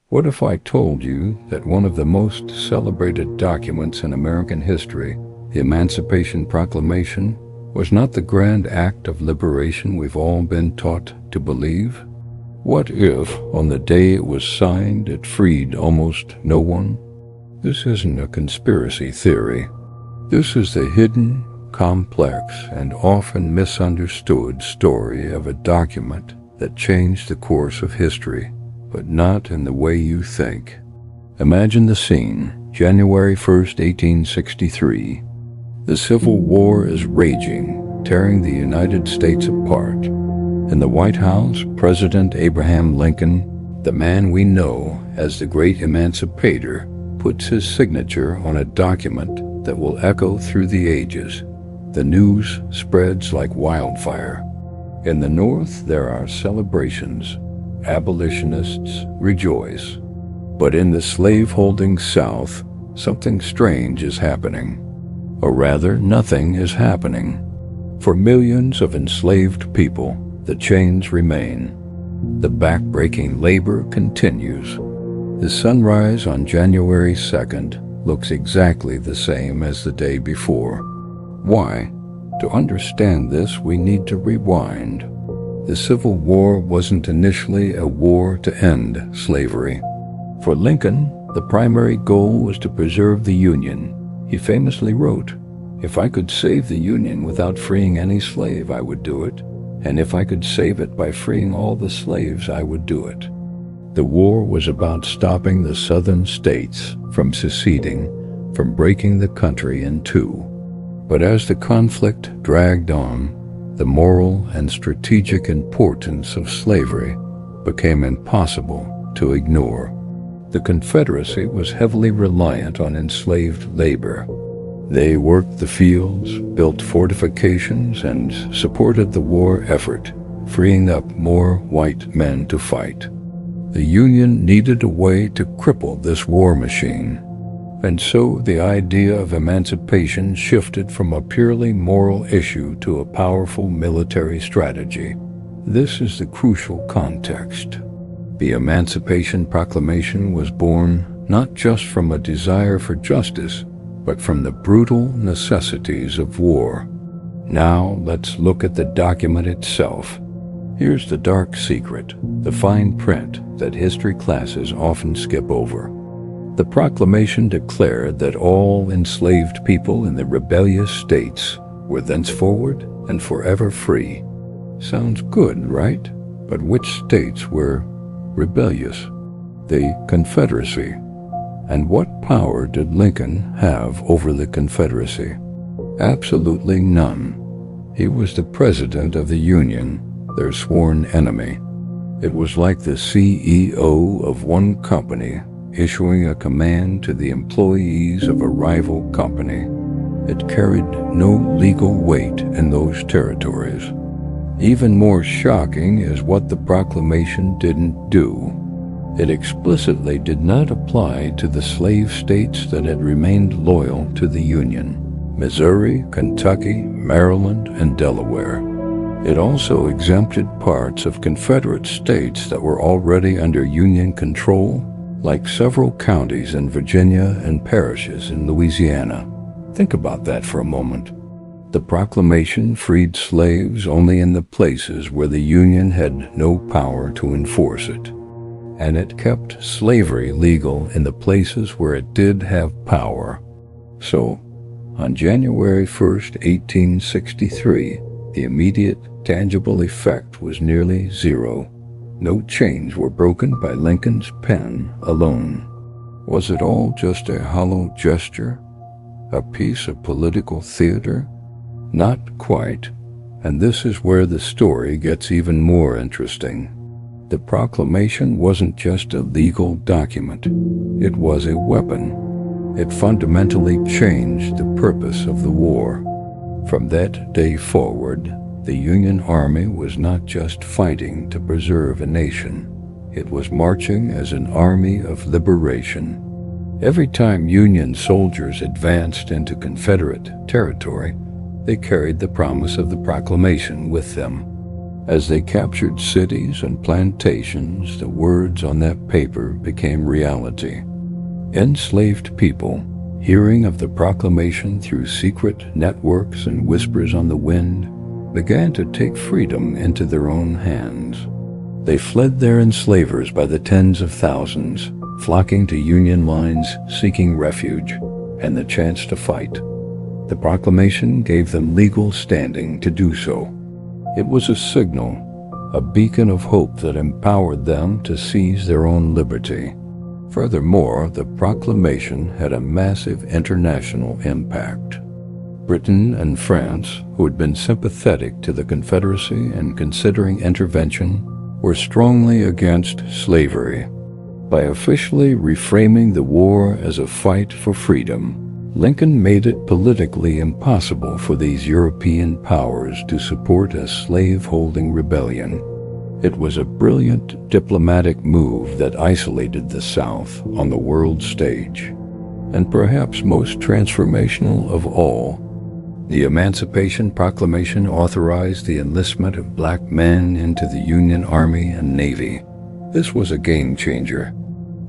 What if I told you that one of the most celebrated documents in American history, the Emancipation Proclamation, was not the grand act of liberation we've all been taught to believe? What if, on the day it was signed, it freed almost no one? This isn't a conspiracy theory. This is the hidden, complex, and often misunderstood story of a document that changed the course of history, but not in the way you think. Imagine the scene, January 1st, 1863. The Civil War is raging, tearing the United States apart. In the White House, President Abraham Lincoln, the man we know as the great emancipator, puts his signature on a document that will echo through the ages. The news spreads like wildfire. In the North, there are celebrations. Abolitionists rejoice. But in the slave-holding South, something strange is happening. Or rather, nothing is happening. For millions of enslaved people, the chains remain. The back-breaking labor continues. The sunrise on January 2nd looks exactly the same as the day before. Why? To understand this, we need to rewind. The Civil War wasn't initially a war to end slavery. For Lincoln, the primary goal was to preserve the Union. He famously wrote, "If I could save the Union without freeing any slave, I would do it. And if I could save it by freeing all the slaves, I would do it." The war was about stopping the southern states from seceding, from breaking the country in two. But as the conflict dragged on, the moral and strategic importance of slavery became impossible to ignore. The Confederacy was heavily reliant on enslaved labor. They worked the fields, built fortifications, and supported the war effort, freeing up more white men to fight. The Union needed a way to cripple this war machine. And so the idea of emancipation shifted from a purely moral issue to a powerful military strategy. This is the crucial context. The Emancipation Proclamation was born not just from a desire for justice, but from the brutal necessities of war. Now let's look at the document itself. Here's the dark secret, the fine print that history classes often skip over. The proclamation declared that all enslaved people in the rebellious states were thenceforward and forever free. Sounds good, right? But which states were rebellious? The Confederacy. And what power did Lincoln have over the Confederacy? Absolutely none. He was the president of the Union, their sworn enemy. It was like the CEO of one company issuing a command to the employees of a rival company. It carried no legal weight in those territories. Even more shocking is what the proclamation didn't do. It explicitly did not apply to the slave states that had remained loyal to the Union: Missouri, Kentucky, Maryland, and Delaware. It also exempted parts of Confederate states that were already under Union control, like several counties in Virginia and parishes in Louisiana. Think about that for a moment. The proclamation freed slaves only in the places where the Union had no power to enforce it. And it kept slavery legal in the places where it did have power. So, on January 1st, 1863, the immediate, tangible effect was nearly zero. No chains were broken by Lincoln's pen alone. Was it all just a hollow gesture? A piece of political theater? Not quite. And this is where the story gets even more interesting. The proclamation wasn't just a legal document. It was a weapon. It fundamentally changed the purpose of the war. From that day forward, the Union Army was not just fighting to preserve a nation. It was marching as an army of liberation. Every time Union soldiers advanced into Confederate territory, they carried the promise of the proclamation with them. As they captured cities and plantations, the words on that paper became reality. Enslaved people, hearing of the proclamation through secret networks and whispers on the wind, began to take freedom into their own hands. They fled their enslavers by the tens of thousands, flocking to Union lines seeking refuge and the chance to fight. The proclamation gave them legal standing to do so. It was a signal, a beacon of hope that empowered them to seize their own liberty. Furthermore, the proclamation had a massive international impact. Britain and France, who had been sympathetic to the Confederacy and considering intervention, were strongly against slavery. By officially reframing the war as a fight for freedom, Lincoln made it politically impossible for these European powers to support a slave-holding rebellion. It was a brilliant diplomatic move that isolated the South on the world stage. And perhaps most transformational of all, the Emancipation Proclamation authorized the enlistment of black men into the Union Army and Navy. This was a game changer.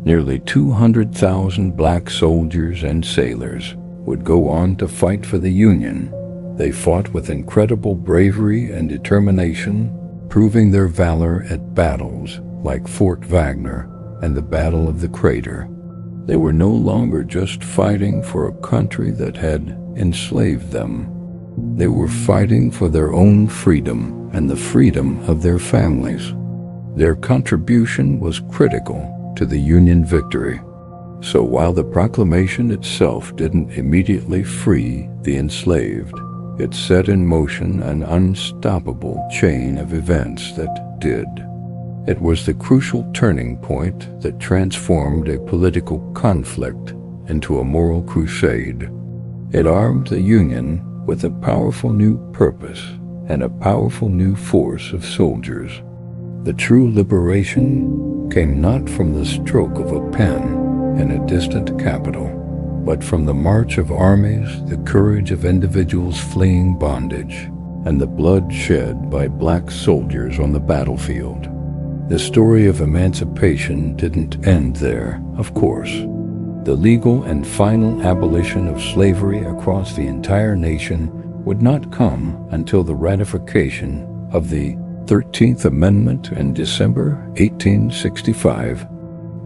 Nearly 200,000 black soldiers and sailors would go on to fight for the Union. They fought with incredible bravery and determination, proving their valor at battles like Fort Wagner and the Battle of the Crater. They were no longer just fighting for a country that had enslaved them. They were fighting for their own freedom and the freedom of their families. Their contribution was critical to the Union victory. So while the proclamation itself didn't immediately free the enslaved, it set in motion an unstoppable chain of events that did. It was the crucial turning point that transformed a political conflict into a moral crusade. It armed the Union with a powerful new purpose and a powerful new force of soldiers. The true liberation came not from the stroke of a pen in a distant capital, but from the march of armies, the courage of individuals fleeing bondage, and the blood shed by black soldiers on the battlefield. The story of emancipation didn't end there, of course. The legal and final abolition of slavery across the entire nation would not come until the ratification of the 13th Amendment in December 1865,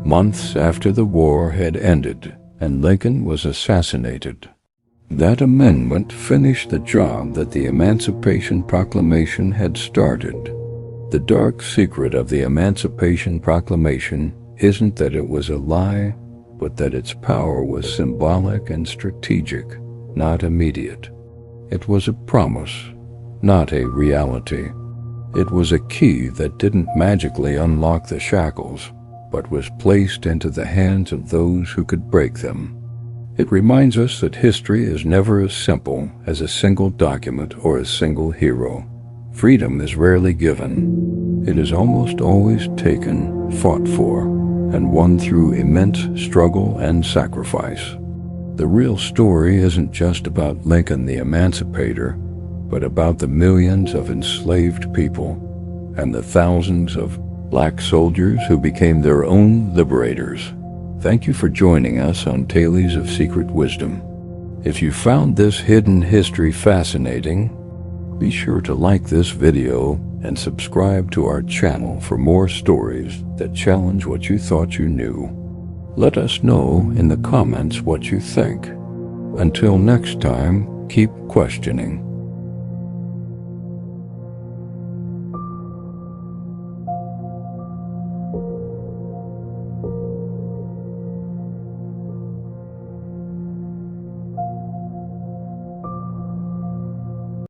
months after the war had ended and Lincoln was assassinated. That amendment finished the job that the Emancipation Proclamation had started. The dark secret of the Emancipation Proclamation isn't that it was a lie, but that its power was symbolic and strategic, not immediate. It was a promise, not a reality. It was a key that didn't magically unlock the shackles, but was placed into the hands of those who could break them. It reminds us that history is never as simple as a single document or a single hero. Freedom is rarely given. It is almost always taken, fought for, and won through immense struggle and sacrifice. The real story isn't just about Lincoln the Emancipator, but about the millions of enslaved people and the thousands of black soldiers who became their own liberators. Thank you for joining us on Tales of Secret Wisdom. If you found this hidden history fascinating, be sure to like this video and subscribe to our channel for more stories that challenge what you thought you knew. Let us know in the comments what you think. Until next time, keep questioning.